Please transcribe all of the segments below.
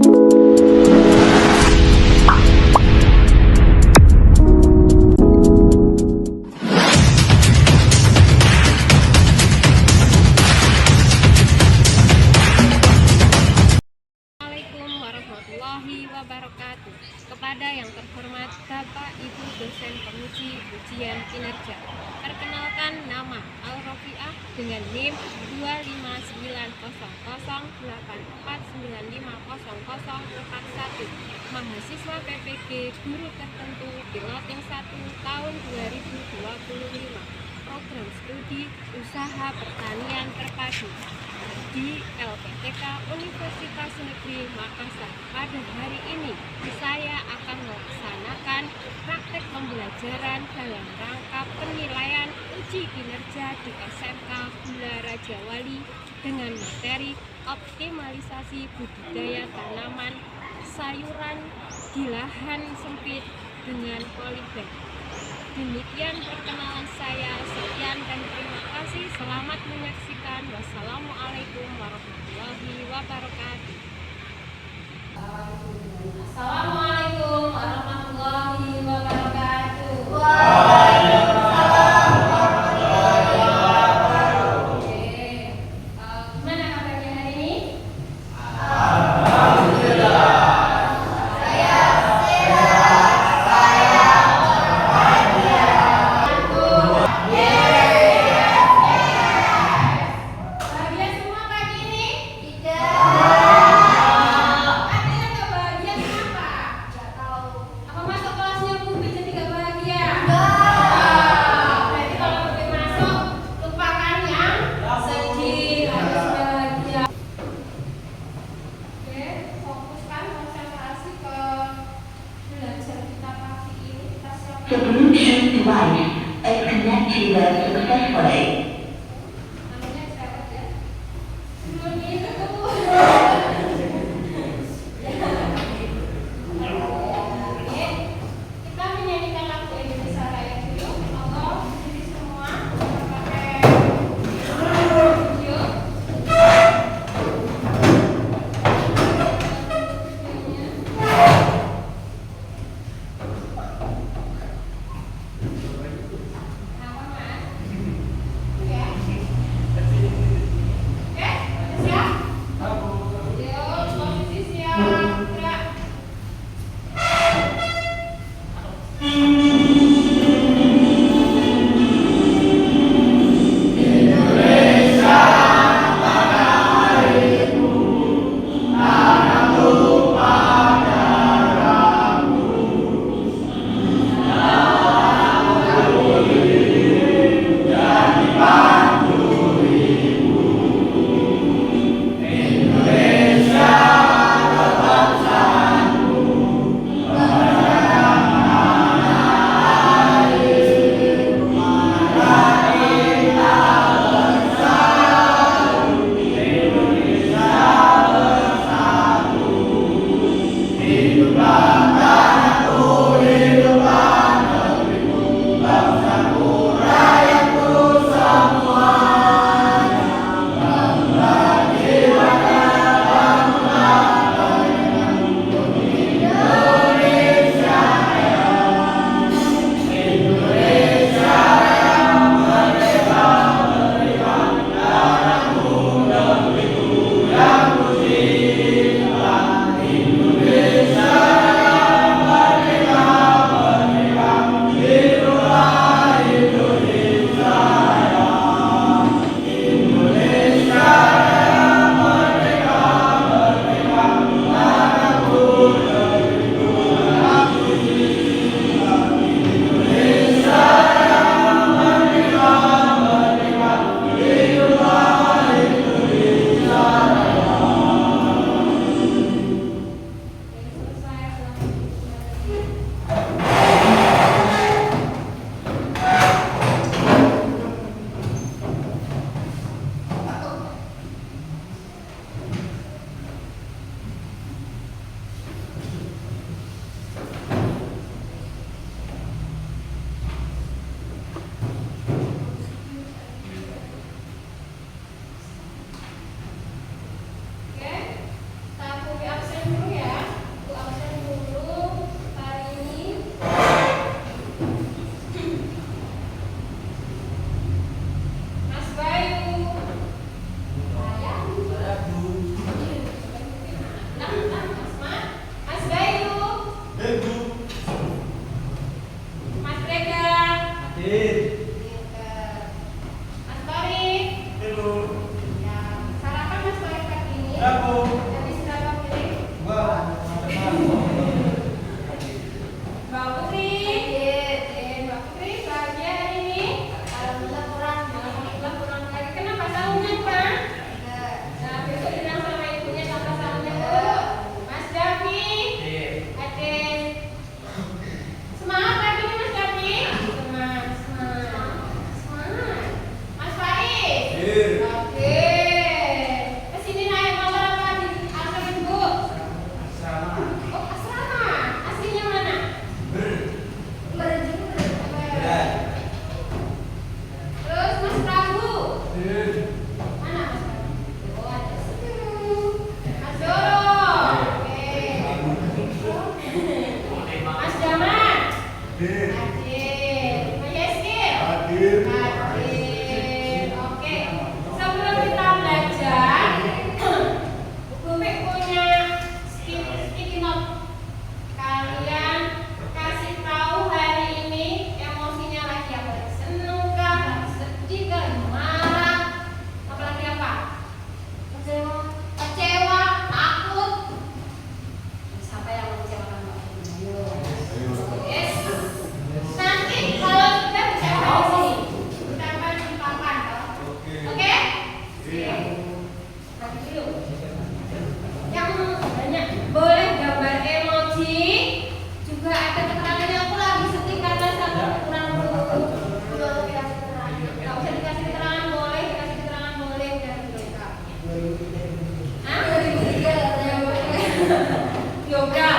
Assalamualaikum warahmatullahi wabarakatuh. Kepada yang terhormat Bapak Ibu dosen penguji ujian kinerja, perkenalkan nama Al-Rofiah dengan NIM 2590084950041, mahasiswa PPG Guru Tertentu Piloting 1 tahun 2025, program studi Usaha Pertanian Terpadu di LPTK Universitas Negeri Makassar. Pada hari ini saya akan melaksanakan praktek pembelajaran dalam rangka penilaian uji kinerja di SMK Gula Raja Wali dengan materi optimalisasi budidaya tanaman sayuran di lahan sempit dengan polybag. Demikian perkenalan saya. Sekian dan terima kasih. Selamat menyaksikan. Wassalamualaikum warahmatullahi wabarakatuh. Assalamualaikum warahmatullahi wabarakatuh. Waalaikumsalam warahmatullahi wabarakatuh. Gimana kabarnya hari ini? Alhamdulillah. The Bluetooth device is connected successfully. Yoga.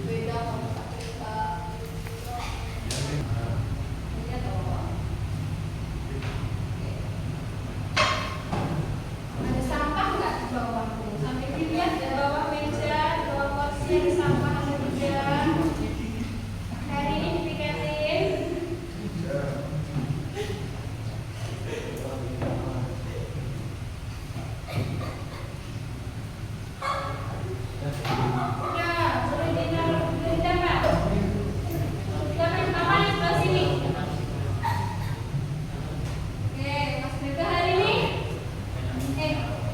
Beda sama kita. Iya dong. Ada sampah nggak di bawahmu? Sampai dilihat di bawah meja, di bawah kursi ada sampah ada tidak? Hari ini dipikatin. Udah, boleh ditaruh boleh dapat. Dapat papan di sebelah sini. Oke, Mas Brita hari ini.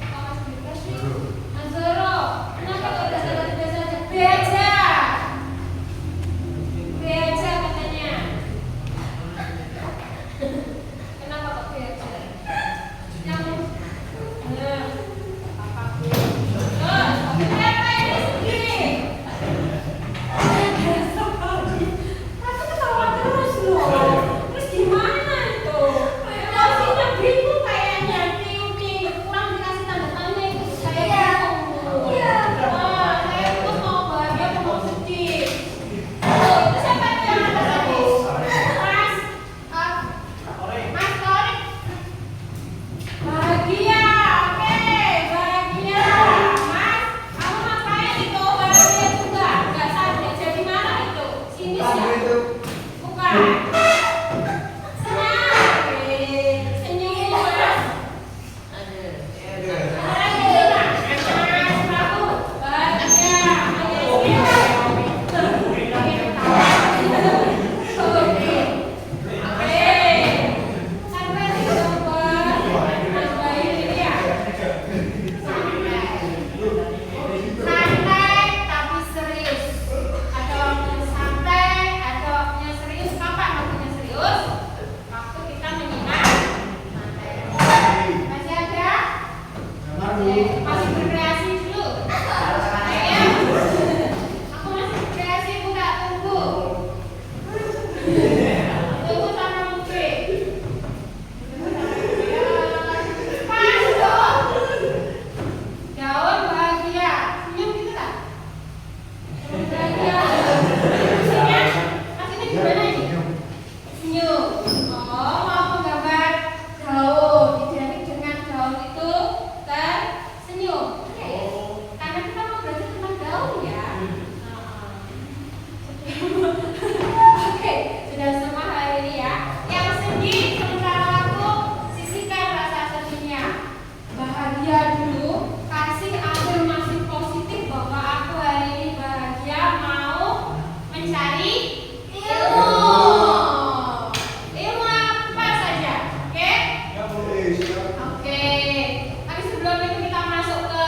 Kok Mas Brita sih? Mas Zoro, kenapa kok udah biasa aja? Beja. Beja katanya. Kenapa kok beja? Yang apa apa ini sendiri? Tapi ketawa terus loh. Terus gimana itu? Emosinya bingung kayaknya. Bingung, kurang dikasih tanda tanya itu saya bingung. Wah, saya itu mau bahagia atau mau sedih? Oh, itu siapa itu yang atas tadi? Mas, Mas Torik. Bahagia, oke, bahagia. Mas, kamu ngapain itu? Bahagia juga? Nggak sadar, jadi marah itu? Sinis ya? Bukan. Senang, senyum mas. Santai tapi serius. Ada waktunya santai, ada waktunya serius. Kapan waktunya serius? Waktu kita menyimak materi. Masih ada? Masih berkreasi dulu. Ya. Aku masih berkreasi, buka tunggu. Tunggu sama Mutri. Pas dong. Daun bahagia. Senyum gitu tak? Bahagia. Maksudnya? Maksudnya gimana ini? Senyum. Oh, mau menggambar daun. Identik dengan daun itu tersenyum. Oke. Karena kita mau belajar tentang daun ya. Oke, sudah semua hari ini ya. Yang sedih sementara waktu sisihkan rasa sedihnya. Bahagia dulu, kasih afirmasi positif bahwa aku hari ini bahagia mau mencari ilmu. Ilmu apa saja, oke? Oke. Tapi sebelum itu kita masuk ke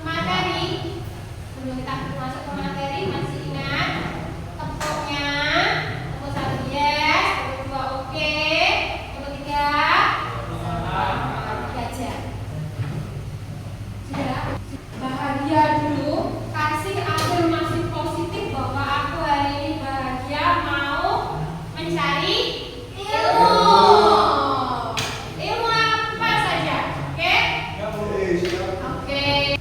materi. Sebelum kita masuk ke materi, masih ingat tepuknya? Tepuk satu yes, tepuk dua oke, tepuk tiga belajar. Sudah. Bahagia dulu, kasih afirmasi positif bahwa aku hari ini bahagia mau mencari ilmu. Ilmu apa saja, oke? Oke.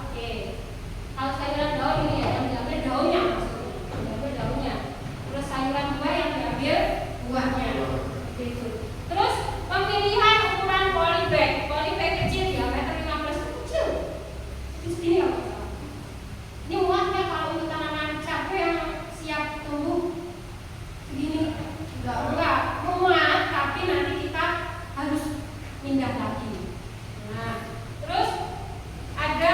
Oke. Kalau sayuran daun ini ya, yang diambil daunnya maksudnya. Diambil daunnya. Terus sayuran buah yang diambil buahnya. Gitu. Terus pemilihan ukuran polybag. Polybag kecil diameter 15 itu kecil. Di sini ya. Ini muatnya kalau untuk tanaman cabai yang siap tumbuh segini enggak muat, tapi nanti kita harus pindah lagi. Nah, terus ada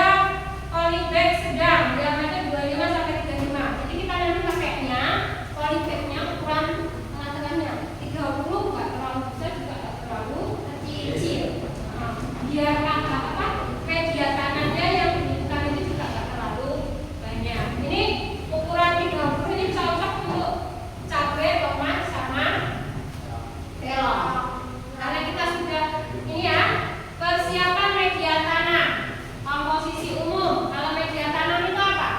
polybag sedang diameter 25 sampai 35. Jadi kita nanti pakainya polybagnya ukuran tengah-tengahnya 30, enggak terlalu besar juga enggak terlalu kecil. Nah, biar apa media tanamnya yang dibutuhkan itu juga enggak terlalu banyak. Ini ukuran 30 ini cocok untuk cabai, tomat sama terong. Karena kita sudah ini ya, persiapan media tanam. Komposisi umum. Kalau media tanam itu apa?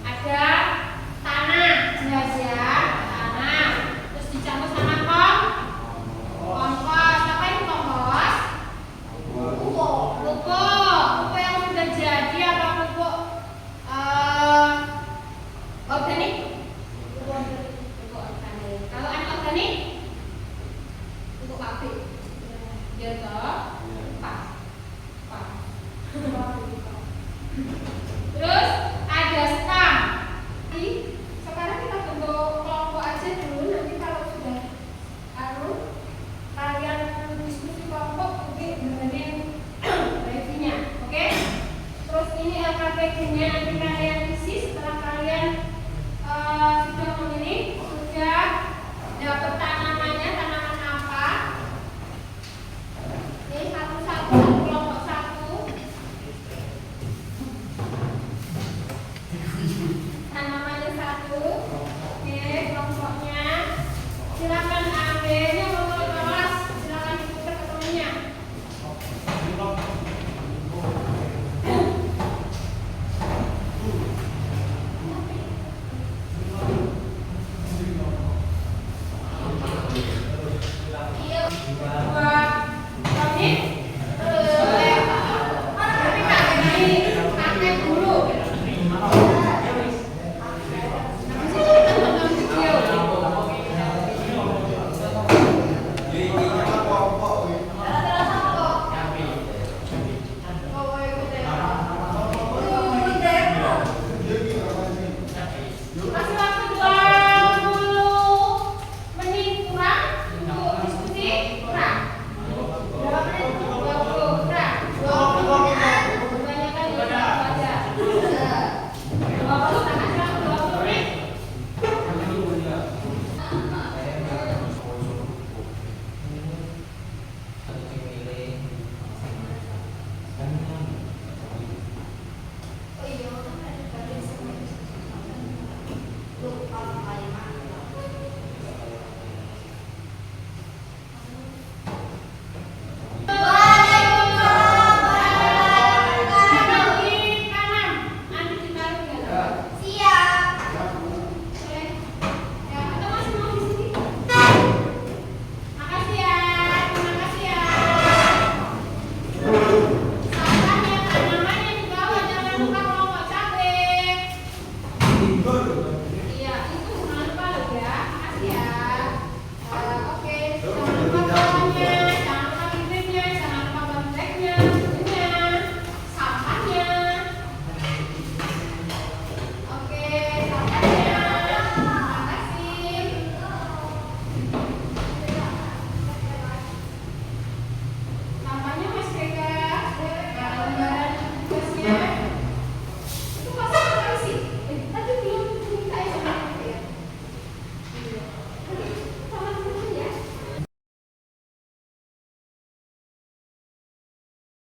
Ada tanah, jelas ya, tanah. Terus dicampur sama kompos. Apa itu kompos? Pupuk yang sudah jadi apa pupuk organik? Pupuk organik. Kalau anorganik, pupuk pabrik. Biar pas. Terus ada stam. Sekarang kita bentuk kelompok aja dulu. Nanti kalau sudah kalian diskusi kelompok mungkin dengerin review-nya, oke? Terus ini LKPD-nya nanti